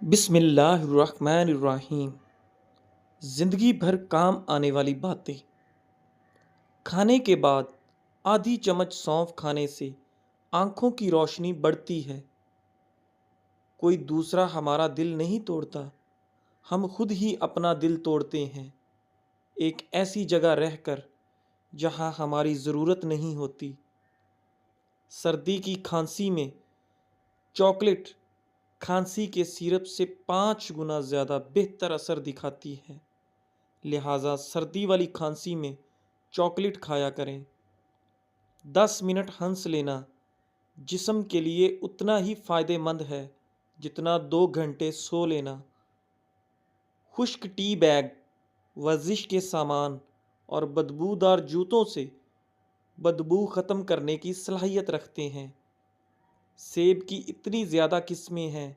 بسم اللہ الرحمن الرحیم۔ زندگی بھر کام آنے والی باتیں۔ کھانے کے بعد آدھی چمچ سونف کھانے سے آنکھوں کی روشنی بڑھتی ہے۔ کوئی دوسرا ہمارا دل نہیں توڑتا، ہم خود ہی اپنا دل توڑتے ہیں، ایک ایسی جگہ رہ کر جہاں ہماری ضرورت نہیں ہوتی۔ سردی کی کھانسی میں چاکلیٹ کھانسی کے سیرپ سے 5 گنا زیادہ بہتر اثر دکھاتی ہے، لہٰذا سردی والی کھانسی میں چاکلیٹ کھایا کریں۔ 10 منٹ ہنس لینا جسم کے لیے اتنا ہی فائدہ مند ہے جتنا 2 گھنٹے سو لینا۔ خشک ٹی بیگ ورزش کے سامان اور بدبودار جوتوں سے بدبو ختم کرنے کی صلاحیت رکھتے ہیں۔ سیب کی اتنی زیادہ قسمیں ہیں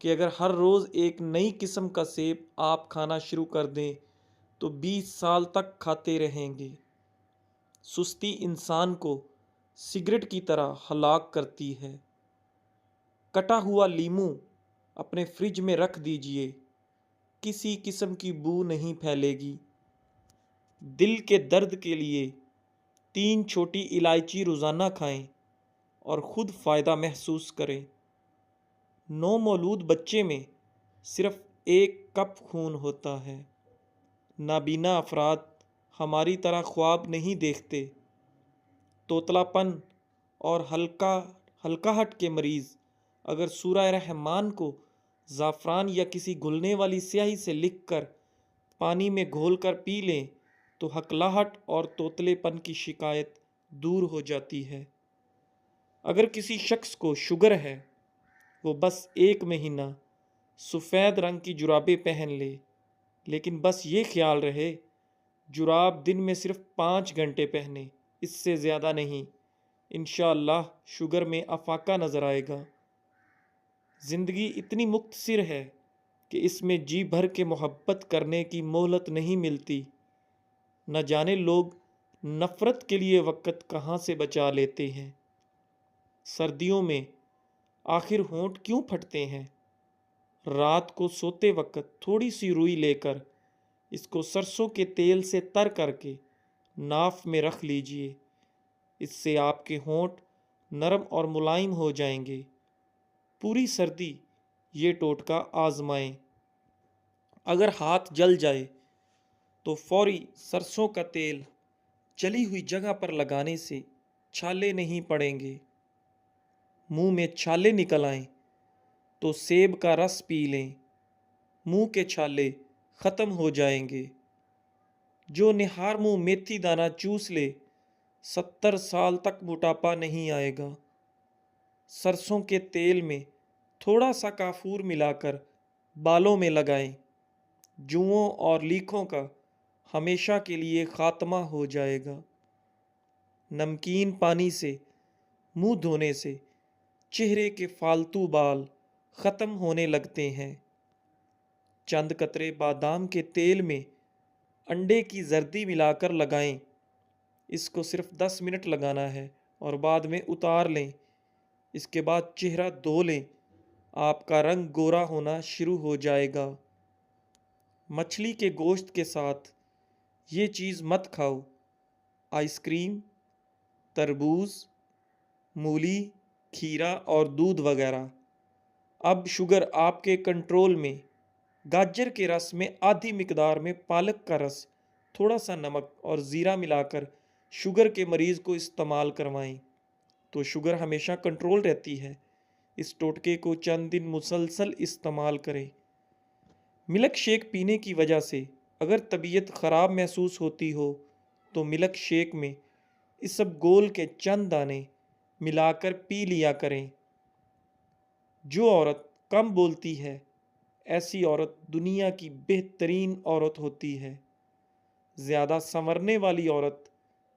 کہ اگر ہر روز ایک نئی قسم کا سیب آپ کھانا شروع کر دیں تو 20 سال تک کھاتے رہیں گے۔ سستی انسان کو سگریٹ کی طرح ہلاک کرتی ہے۔ کٹا ہوا لیموں اپنے فریج میں رکھ دیجئے، کسی قسم کی بو نہیں پھیلے گی۔ دل کے درد کے لیے 3 چھوٹی الائچی روزانہ کھائیں اور خود فائدہ محسوس کریں۔ نومولود بچے میں صرف 1 کپ خون ہوتا ہے۔ نابینا افراد ہماری طرح خواب نہیں دیکھتے۔ توتلا پن اور ہلکاہٹ کے مریض اگر سورہ رحمان کو زعفران یا کسی گھلنے والی سیاہی سے لکھ کر پانی میں گھول کر پی لیں تو ہکلاہٹ اور توتلے پن کی شکایت دور ہو جاتی ہے۔ اگر کسی شخص کو شوگر ہے، وہ بس 1 مہینہ سفید رنگ کی جرابیں پہن لے، لیکن بس یہ خیال رہے جراب دن میں صرف 5 گھنٹے پہنے، اس سے زیادہ نہیں۔ انشاءاللہ شوگر میں افاقہ نظر آئے گا۔ زندگی اتنی مختصر ہے کہ اس میں جی بھر کے محبت کرنے کی مہلت نہیں ملتی۔ نہ جانے لوگ نفرت کے لیے وقت کہاں سے بچا لیتے ہیں۔ سردیوں میں آخر ہونٹ کیوں پھٹتے ہیں؟ رات کو سوتے وقت تھوڑی سی روئی لے کر اس کو سرسوں کے تیل سے تر کر کے ناف میں رکھ لیجئے، اس سے آپ کے ہونٹ نرم اور ملائم ہو جائیں گے۔ پوری سردی یہ ٹوٹکا آزمائیں۔ اگر ہاتھ جل جائے تو فوری سرسوں کا تیل جلی ہوئی جگہ پر لگانے سے چھالے نہیں پڑیں گے۔ منہ میں چھالے نکل آئیں تو سیب کا رس پی لیں، منہ کے چھالے ختم ہو جائیں گے۔ جو نہار منہ میتھی دانہ چوس لے 70 سال تک موٹاپا نہیں آئے گا۔ سرسوں کے تیل میں تھوڑا سا کافور ملا کر بالوں میں لگائیں، جوؤں اور لیکھوں کا ہمیشہ کے لیے خاتمہ ہو جائے گا۔ نمکین پانی سے منہ دھونے سے چہرے کے فالتو بال ختم ہونے لگتے ہیں۔ چند قطرے بادام کے تیل میں انڈے کی زردی ملا کر لگائیں، اس کو صرف 10 منٹ لگانا ہے اور بعد میں اتار لیں۔ اس کے بعد چہرہ دھو لیں، آپ کا رنگ گورا ہونا شروع ہو جائے گا۔ مچھلی کے گوشت کے ساتھ یہ چیز مت کھاؤ۔ آئس کریم، تربوز، مولی، کھیرا اور دودھ وغیرہ۔ اب شوگر آپ کے کنٹرول میں۔ گاجر کے رس میں آدھی مقدار میں پالک کا رس، تھوڑا سا نمک اور زیرہ ملا کر شوگر کے مریض کو استعمال کروائیں تو شوگر ہمیشہ کنٹرول رہتی ہے۔ اس ٹوٹکے کو چند دن مسلسل استعمال کریں۔ ملک شیک پینے کی وجہ سے اگر طبیعت خراب محسوس ہوتی ہو تو ملک شیک میں اسب گول کے چند دانے ملا کر پی لیا کریں۔ جو عورت کم بولتی ہے، ایسی عورت دنیا کی بہترین عورت ہوتی ہے۔ زیادہ سنورنے والی عورت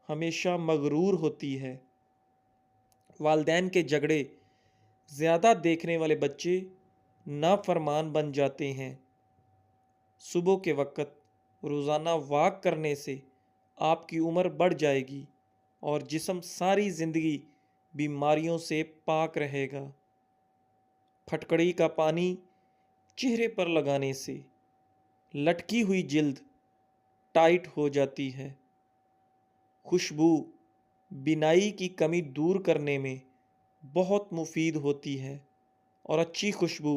ہمیشہ مغرور ہوتی ہے۔ والدین کے جھگڑے، زیادہ دیکھنے والے بچے نافرمان بن جاتے ہیں۔ صبح کے وقت روزانہ واک کرنے سے آپ کی عمر بڑھ جائے گی اور جسم ساری زندگی بیماریوں سے پاک رہے گا۔ پھٹکڑی کا پانی چہرے پر لگانے سے لٹکی ہوئی جلد ٹائٹ ہو جاتی ہے۔ خوشبو بینائی کی کمی دور کرنے میں بہت مفید ہوتی ہے اور اچھی خوشبو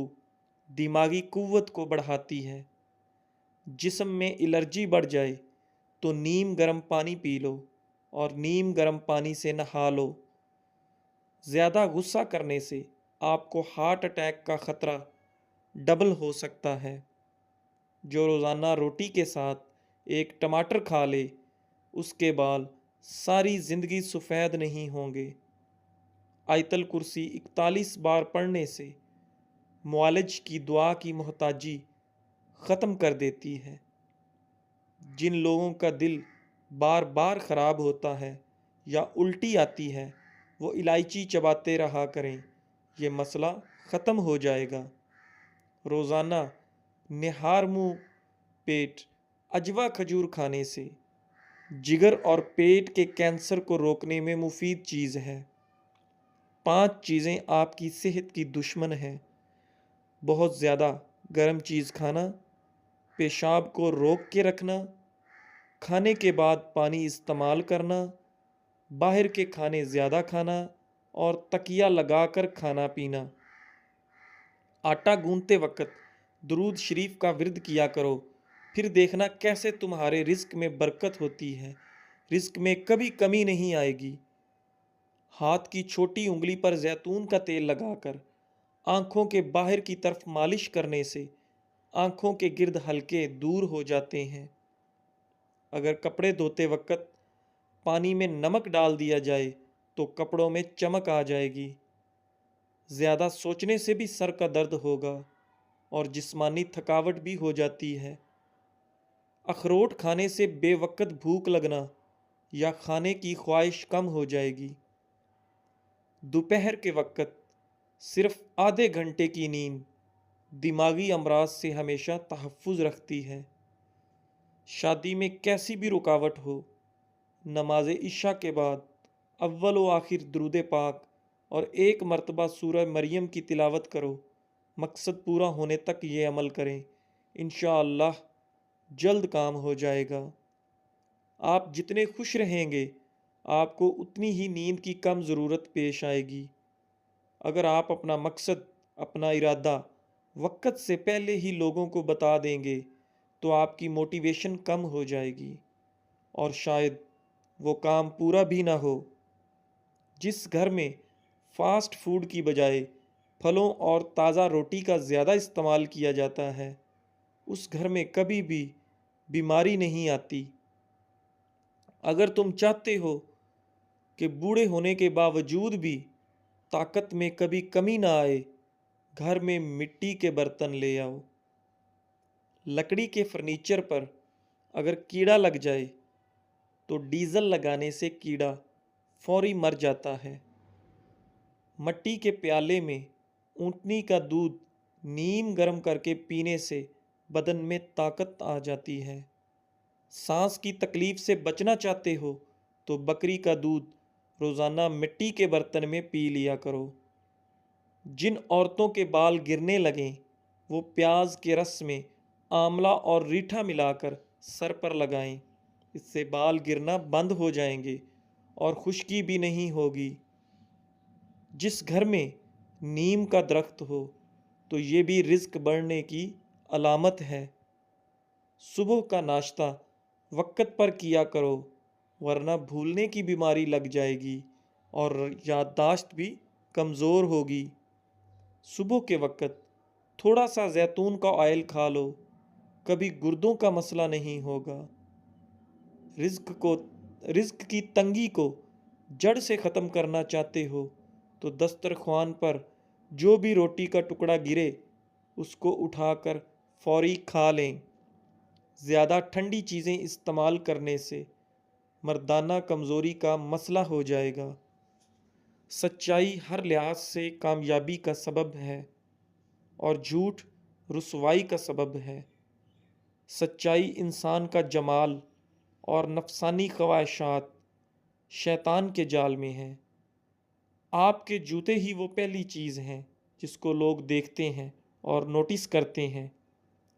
دماغی قوت کو بڑھاتی ہے۔ جسم میں الرجی بڑھ جائے تو نیم گرم پانی پی لو اور نیم گرم پانی سے نہا لو۔ زیادہ غصہ کرنے سے آپ کو ہارٹ اٹیک کا خطرہ ڈبل ہو سکتا ہے۔ جو روزانہ روٹی کے ساتھ ایک ٹماٹر کھا لے اس کے بال ساری زندگی سفید نہیں ہوں گے۔ آیت الکرسی 41 بار پڑھنے سے معالج کی دعا کی محتاجی ختم کر دیتی ہے۔ جن لوگوں کا دل بار بار خراب ہوتا ہے یا الٹی آتی ہے وہ الائچی چباتے رہا کریں، یہ مسئلہ ختم ہو جائے گا۔ روزانہ نہار منہ پیٹ عجوا کھجور کھانے سے جگر اور پیٹ کے کینسر کو روکنے میں مفید چیز ہے۔ 5 چیزیں آپ کی صحت کی دشمن ہیں۔ بہت زیادہ گرم چیز کھانا، پیشاب کو روک کے رکھنا، کھانے کے بعد پانی استعمال کرنا، باہر کے کھانے زیادہ کھانا اور تکیہ لگا کر کھانا پینا۔ آٹا گوندتے وقت درود شریف کا ورد کیا کرو، پھر دیکھنا کیسے تمہارے رزق میں برکت ہوتی ہے۔ رزق میں کبھی کمی نہیں آئے گی۔ ہاتھ کی چھوٹی انگلی پر زیتون کا تیل لگا کر آنکھوں کے باہر کی طرف مالش کرنے سے آنکھوں کے گرد ہلکے دور ہو جاتے ہیں۔ اگر کپڑے دھوتے وقت پانی میں نمک ڈال دیا جائے تو کپڑوں میں چمک آ جائے گی۔ زیادہ سوچنے سے بھی سر کا درد ہوگا اور جسمانی تھکاوٹ بھی ہو جاتی ہے۔ اخروٹ کھانے سے بے وقت بھوک لگنا یا کھانے کی خواہش کم ہو جائے گی۔ دوپہر کے وقت صرف آدھے گھنٹے کی نیند دماغی امراض سے ہمیشہ تحفظ رکھتی ہے۔ شادی میں کیسی بھی رکاوٹ ہو، نماز عشاء کے بعد اول و آخر درود پاک اور 1 مرتبہ سورہ مریم کی تلاوت کرو۔ مقصد پورا ہونے تک یہ عمل کریں، انشاءاللہ جلد کام ہو جائے گا۔ آپ جتنے خوش رہیں گے آپ کو اتنی ہی نیند کی کم ضرورت پیش آئے گی۔ اگر آپ اپنا مقصد، اپنا ارادہ وقت سے پہلے ہی لوگوں کو بتا دیں گے تو آپ کی موٹیویشن کم ہو جائے گی اور شاید وہ کام پورا بھی نہ ہو۔ جس گھر میں فاسٹ فوڈ کی بجائے پھلوں اور تازہ روٹی کا زیادہ استعمال کیا جاتا ہے اس گھر میں کبھی بھی بیماری نہیں آتی۔ اگر تم چاہتے ہو کہ بوڑھے ہونے کے باوجود بھی طاقت میں کبھی کمی نہ آئے، گھر میں مٹی کے برتن لے آؤ۔ لکڑی کے فرنیچر پر اگر کیڑا لگ جائے تو ڈیزل لگانے سے کیڑا فوری مر جاتا ہے۔ مٹی کے پیالے میں اونٹنی کا دودھ نیم گرم کر کے پینے سے بدن میں طاقت آ جاتی ہے۔ سانس کی تکلیف سے بچنا چاہتے ہو تو بکری کا دودھ روزانہ مٹی کے برتن میں پی لیا کرو۔ جن عورتوں کے بال گرنے لگیں وہ پیاز کے رس میں آملہ اور ریٹھا ملا کر سر پر لگائیں، اس سے بال گرنا بند ہو جائیں گے اور خشکی بھی نہیں ہوگی۔ جس گھر میں نیم کا درخت ہو تو یہ بھی رزق بڑھنے کی علامت ہے۔ صبح کا ناشتہ وقت پر کیا کرو ورنہ بھولنے کی بیماری لگ جائے گی اور یادداشت بھی کمزور ہوگی۔ صبح کے وقت تھوڑا سا زیتون کا آئل کھا لو، کبھی گردوں کا مسئلہ نہیں ہوگا۔ رزق کی تنگی کو جڑ سے ختم کرنا چاہتے ہو تو دسترخوان پر جو بھی روٹی کا ٹکڑا گرے اس کو اٹھا کر فوری کھا لیں۔ زیادہ ٹھنڈی چیزیں استعمال کرنے سے مردانہ کمزوری کا مسئلہ ہو جائے گا۔ سچائی ہر لحاظ سے کامیابی کا سبب ہے اور جھوٹ رسوائی کا سبب ہے۔ سچائی انسان کا جمال اور نفسانی خواہشات شیطان کے جال میں ہیں۔ آپ کے جوتے ہی وہ پہلی چیز ہیں جس کو لوگ دیکھتے ہیں اور نوٹس کرتے ہیں،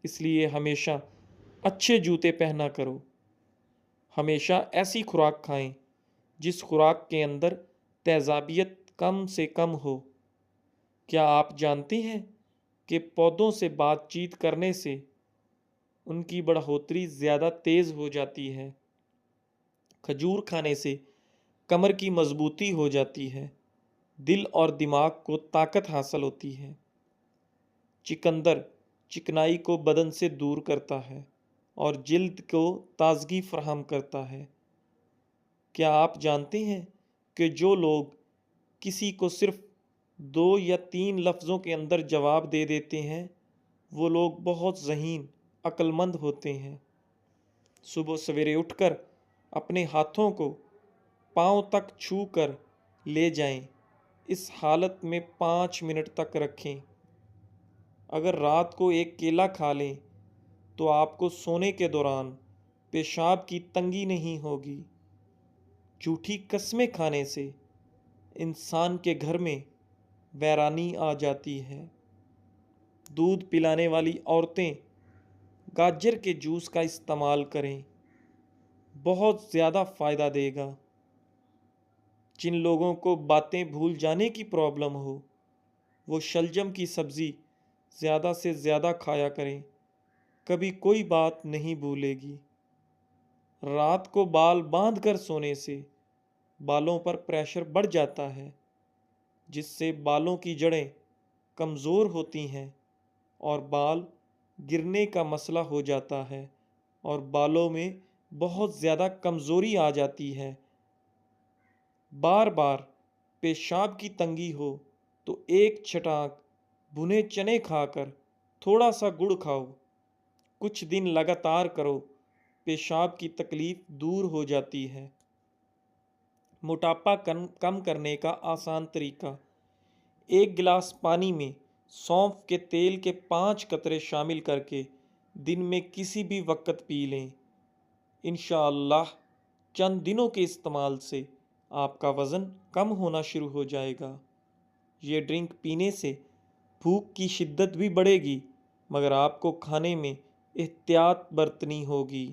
اس لیے ہمیشہ اچھے جوتے پہنا کرو۔ ہمیشہ ایسی خوراک کھائیں جس خوراک کے اندر تیزابیت کم سے کم ہو۔ کیا آپ جانتے ہیں کہ پودوں سے بات چیت کرنے سے ان کی بڑھوتری زیادہ تیز ہو جاتی ہے؟ کھجور کھانے سے کمر کی مضبوطی ہو جاتی ہے، دل اور دماغ کو طاقت حاصل ہوتی ہے۔ چقندر چکنائی کو بدن سے دور کرتا ہے اور جلد کو تازگی فراہم کرتا ہے۔ کیا آپ جانتے ہیں کہ جو لوگ کسی کو صرف 2 یا 3 لفظوں کے اندر جواب دے دیتے ہیں وہ لوگ بہت ذہین عقل مند ہوتے ہیں؟ صبح سویرے اٹھ کر اپنے ہاتھوں کو پاؤں تک چھو کر لے جائیں، اس حالت میں 5 منٹ تک رکھیں۔ اگر رات کو ایک کیلا کھا لیں تو آپ کو سونے کے دوران پیشاب کی تنگی نہیں ہوگی۔ جھوٹی قسمیں کھانے سے انسان کے گھر میں ویرانی آ جاتی ہے۔ دودھ پلانے والی عورتیں گاجر کے جوس کا استعمال کریں، بہت زیادہ فائدہ دے گا۔ جن لوگوں کو باتیں بھول جانے کی پرابلم ہو وہ شلجم کی سبزی زیادہ سے زیادہ کھایا کریں، کبھی کوئی بات نہیں بھولے گی۔ رات کو بال باندھ کر سونے سے بالوں پر پریشر بڑھ جاتا ہے، جس سے بالوں کی جڑیں کمزور ہوتی ہیں اور بال گرنے کا مسئلہ ہو جاتا ہے اور بالوں میں بہت زیادہ کمزوری آ جاتی ہے۔ بار بار پیشاب کی تنگی ہو تو ایک چھٹانک بھنے چنے کھا کر تھوڑا سا گڑ کھاؤ، کچھ دن لگاتار کرو، پیشاب کی تکلیف دور ہو جاتی ہے۔ موٹاپا کم کرنے کا آسان طریقہ: 1 گلاس پانی میں سونف کے تیل کے 5 قطرے شامل کر کے دن میں کسی بھی وقت پی لیں۔ انشاءاللہ چند دنوں کے استعمال سے آپ کا وزن کم ہونا شروع ہو جائے گا۔ یہ ڈرنک پینے سے بھوک کی شدت بھی بڑھے گی، مگر آپ کو کھانے میں احتیاط برتنی ہوگی۔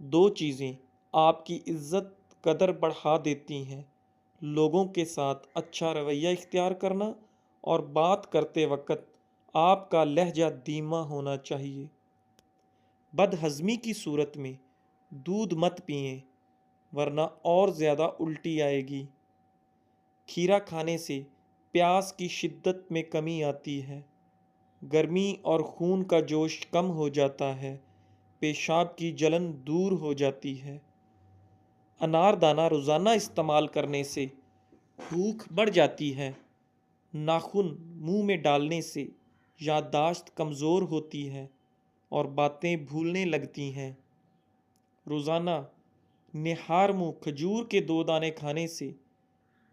2 چیزیں آپ کی عزت قدر بڑھا دیتی ہیں: لوگوں کے ساتھ اچھا رویہ اختیار کرنا اور بات کرتے وقت آپ کا لہجہ دھیما ہونا چاہیے۔ بد ہضمی کی صورت میں دودھ مت پئیں ورنہ اور زیادہ الٹی آئے گی۔ کھیرا کھانے سے پیاس کی شدت میں کمی آتی ہے، گرمی اور خون کا جوش کم ہو جاتا ہے، پیشاب کی جلن دور ہو جاتی ہے۔ انار دانہ روزانہ استعمال کرنے سے بھوک بڑھ جاتی ہے۔ ناخن منہ میں ڈالنے سے یادداشت کمزور ہوتی ہے اور باتیں بھولنے لگتی ہیں۔ روزانہ نہار منہ کھجور کے 2 دانے کھانے سے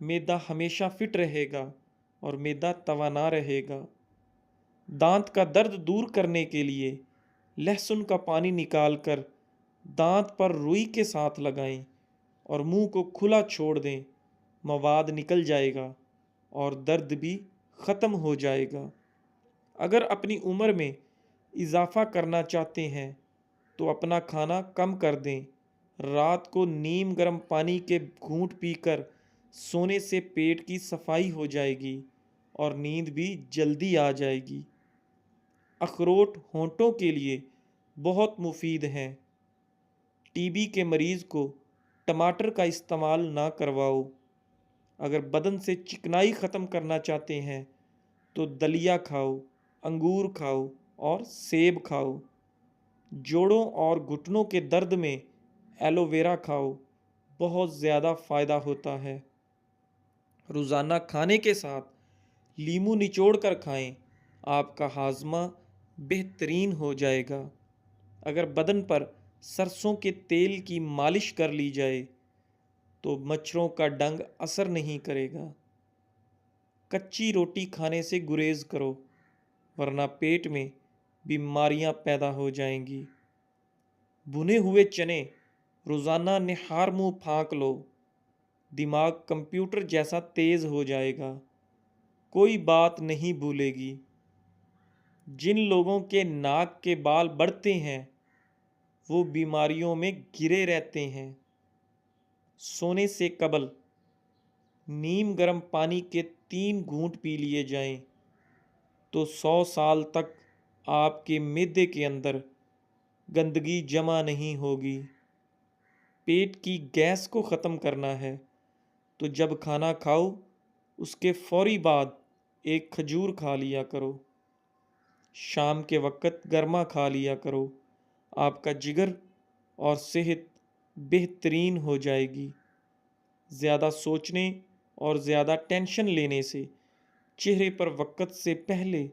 معدہ ہمیشہ فٹ رہے گا اور معدہ توانا رہے گا۔ دانت کا درد دور کرنے کے لیے لہسن کا پانی نکال کر دانت پر روئی کے ساتھ لگائیں اور منہ کو کھلا چھوڑ دیں، مواد نکل جائے گا اور درد بھی ختم ہو جائے گا۔ اگر اپنی عمر میں اضافہ کرنا چاہتے ہیں تو اپنا کھانا کم کر دیں۔ رات کو نیم گرم پانی کے گھونٹ پی کر سونے سے پیٹ کی صفائی ہو جائے گی اور نیند بھی جلدی آ جائے گی۔ اخروٹ ہونٹوں کے لیے بہت مفید ہیں۔ ٹی بی کے مریض کو ٹماٹر کا استعمال نہ کرواؤ۔ اگر بدن سے چکنائی ختم کرنا چاہتے ہیں تو دلیا کھاؤ، انگور کھاؤ اور سیب کھاؤ۔ جوڑوں اور گھٹنوں کے درد میں ایلو ویرا کھاؤ، بہت زیادہ فائدہ ہوتا ہے۔ روزانہ کھانے کے ساتھ لیموں نچوڑ کر کھائیں، آپ کا ہاضمہ بہترین ہو جائے گا۔ اگر بدن پر سرسوں کے تیل کی مالش کر لی جائے تو مچھروں کا ڈنگ اثر نہیں کرے گا۔ کچی روٹی کھانے سے گریز کرو ورنہ پیٹ میں بیماریاں پیدا ہو جائیں گی۔ بھنے ہوئے چنے روزانہ نہار منہ پھانک لو، دماغ کمپیوٹر جیسا تیز ہو جائے گا، کوئی بات نہیں بھولے گی۔ جن لوگوں کے ناک کے بال بڑھتے ہیں وہ بیماریوں میں گرے رہتے ہیں۔ سونے سے قبل نیم گرم پانی کے 3 گھونٹ پی لیے جائیں تو 100 سال تک آپ کے معدے کے اندر گندگی جمع نہیں ہوگی۔ پیٹ کی گیس کو ختم کرنا ہے تو جب کھانا کھاؤ اس کے فوری بعد ایک کھجور کھا لیا کرو۔ شام کے وقت گرما کھا لیا کرو، آپ کا جگر اور صحت بہترین ہو جائے گی۔ زیادہ سوچنے اور زیادہ ٹینشن لینے سے چہرے پر وقت سے پہلے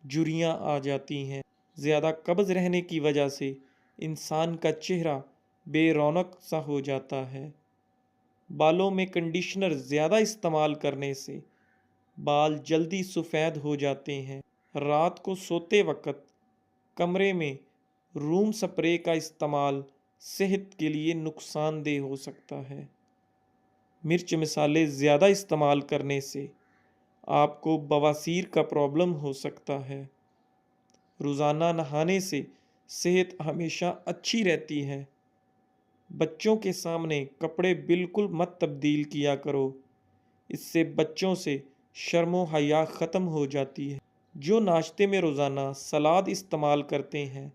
جھریاں آ جاتی ہیں۔ زیادہ قبض رہنے کی وجہ سے انسان کا چہرہ بے رونق سا ہو جاتا ہے۔ بالوں میں کنڈیشنر زیادہ استعمال کرنے سے بال جلدی سفید ہو جاتے ہیں۔ رات کو سوتے وقت کمرے میں روم سپرے کا استعمال صحت کے لیے نقصان دہ ہو سکتا ہے۔ مرچ مسالے زیادہ استعمال کرنے سے آپ کو بواسیر کا پرابلم ہو سکتا ہے۔ روزانہ نہانے سے صحت ہمیشہ اچھی رہتی ہے۔ بچوں کے سامنے کپڑے بالکل مت تبدیل کیا کرو، اس سے بچوں سے شرم و حیا ختم ہو جاتی ہے۔ جو ناشتے میں روزانہ سلاد استعمال کرتے ہیں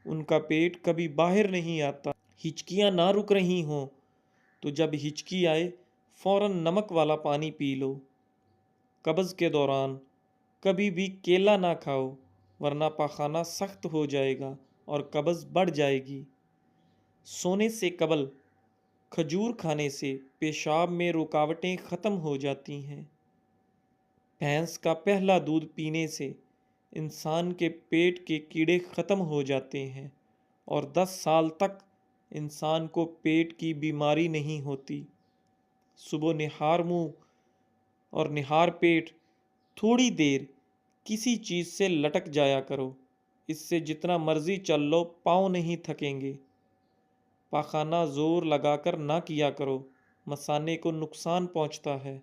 ان کا پیٹ کبھی باہر نہیں آتا۔ ہچکیاں نہ رک رہی ہوں تو جب ہچکی آئے فوراً نمک والا پانی پی لو۔ قبض کے دوران کبھی بھی کیلا نہ کھاؤ ورنہ پاخانہ سخت ہو جائے گا اور قبض بڑھ جائے گی۔ سونے سے قبل کھجور کھانے سے پیشاب میں رکاوٹیں ختم ہو جاتی ہیں۔ بھینس کا پہلا دودھ پینے سے انسان کے پیٹ کے کیڑے ختم ہو جاتے ہیں اور 10 سال تک انسان کو پیٹ کی بیماری نہیں ہوتی۔ صبح نہار منہ اور نہار پیٹ تھوڑی دیر کسی چیز سے لٹک جایا کرو، اس سے جتنا مرضی چل لو پاؤں نہیں تھکیں گے۔ پاخانہ زور لگا کر نہ کیا کرو، مثانے کو نقصان پہنچتا ہے۔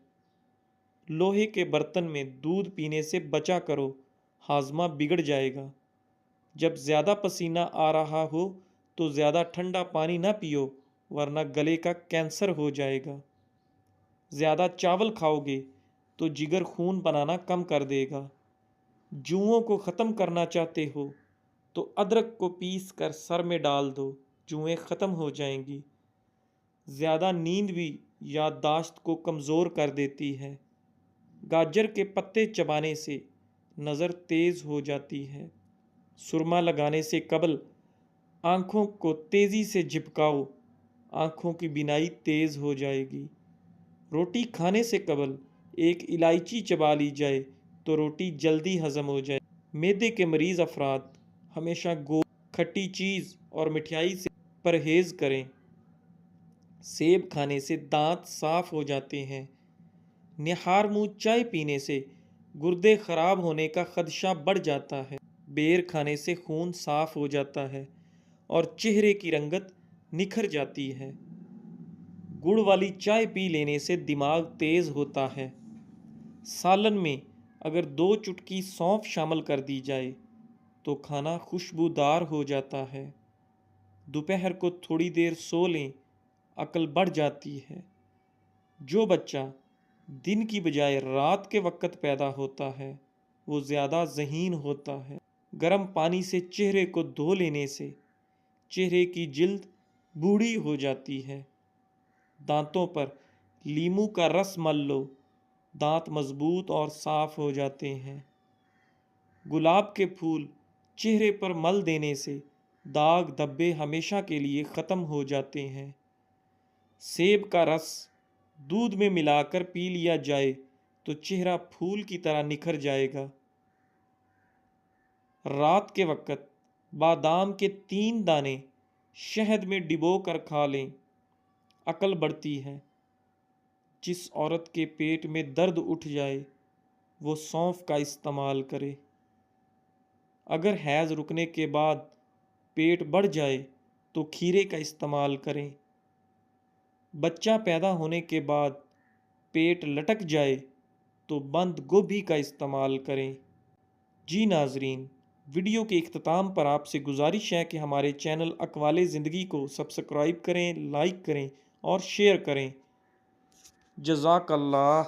لوہے کے برتن میں دودھ پینے سے بچا کرو، ہاضمہ بگڑ جائے گا۔ جب زیادہ پسینہ آ رہا ہو تو زیادہ ٹھنڈا پانی نہ پیو ورنہ گلے کا کینسر ہو جائے گا۔ زیادہ چاول کھاؤ گے تو جگر خون بنانا کم کر دے گا۔ جوؤں کو ختم کرنا چاہتے ہو تو ادرک کو پیس کر سر میں ڈال دو، جوئیں ختم ہو جائیں گی۔ زیادہ نیند بھی یادداشت کو کمزور کر دیتی ہے۔ گاجر کے پتے چبانے سے نظر تیز ہو جاتی ہے۔ سرما لگانے سے قبل آنکھوں کو تیزی سے جھپکاؤ، آنکھوں کی بینائی تیز ہو جائے گی۔ روٹی کھانے سے قبل ایک الائچی چبا لی جائے تو روٹی جلدی ہضم ہو جائے۔ معدے کے مریض افراد ہمیشہ گوشت، کھٹی چیز اور مٹھائی سے پرہیز کریں۔ سیب کھانے سے دانت صاف ہو جاتے ہیں۔ نہار منہ چائے پینے سے گردے خراب ہونے کا خدشہ بڑھ جاتا ہے۔ بیر کھانے سے خون صاف ہو جاتا ہے اور چہرے کی رنگت نکھر جاتی ہے۔ گڑ والی چائے پی لینے سے دماغ تیز ہوتا ہے۔ سالن میں اگر 2 چٹکی سونف شامل کر دی جائے تو کھانا خوشبودار ہو جاتا ہے۔ دوپہر کو تھوڑی دیر سو لیں، عقل بڑھ جاتی ہے۔ جو بچہ دن کی بجائے رات کے وقت پیدا ہوتا ہے وہ زیادہ ذہین ہوتا ہے۔ گرم پانی سے چہرے کو دھو لینے سے چہرے کی جلد بوڑھی ہو جاتی ہے۔ دانتوں پر لیموں کا رس مل لو، دانت مضبوط اور صاف ہو جاتے ہیں۔ گلاب کے پھول چہرے پر مل دینے سے داغ دھبے ہمیشہ کے لیے ختم ہو جاتے ہیں۔ سیب کا رس دودھ میں ملا کر پی لیا جائے تو چہرہ پھول کی طرح نکھر جائے گا۔ رات کے وقت بادام کے 3 دانے شہد میں ڈبو کر کھا لیں، عقل بڑھتی ہے۔ جس عورت کے پیٹ میں درد اٹھ جائے وہ سونف کا استعمال کرے۔ اگر حیض رکنے کے بعد پیٹ بڑھ جائے تو کھیرے کا استعمال کریں۔ بچہ پیدا ہونے کے بعد پیٹ لٹک جائے تو بند گوبھی کا استعمال کریں۔ جی ناظرین، ویڈیو کے اختتام پر آپ سے گزارش ہے کہ ہمارے چینل اقوال زندگی کو سبسکرائب کریں، لائک کریں اور شیئر کریں۔ جزاک اللہ۔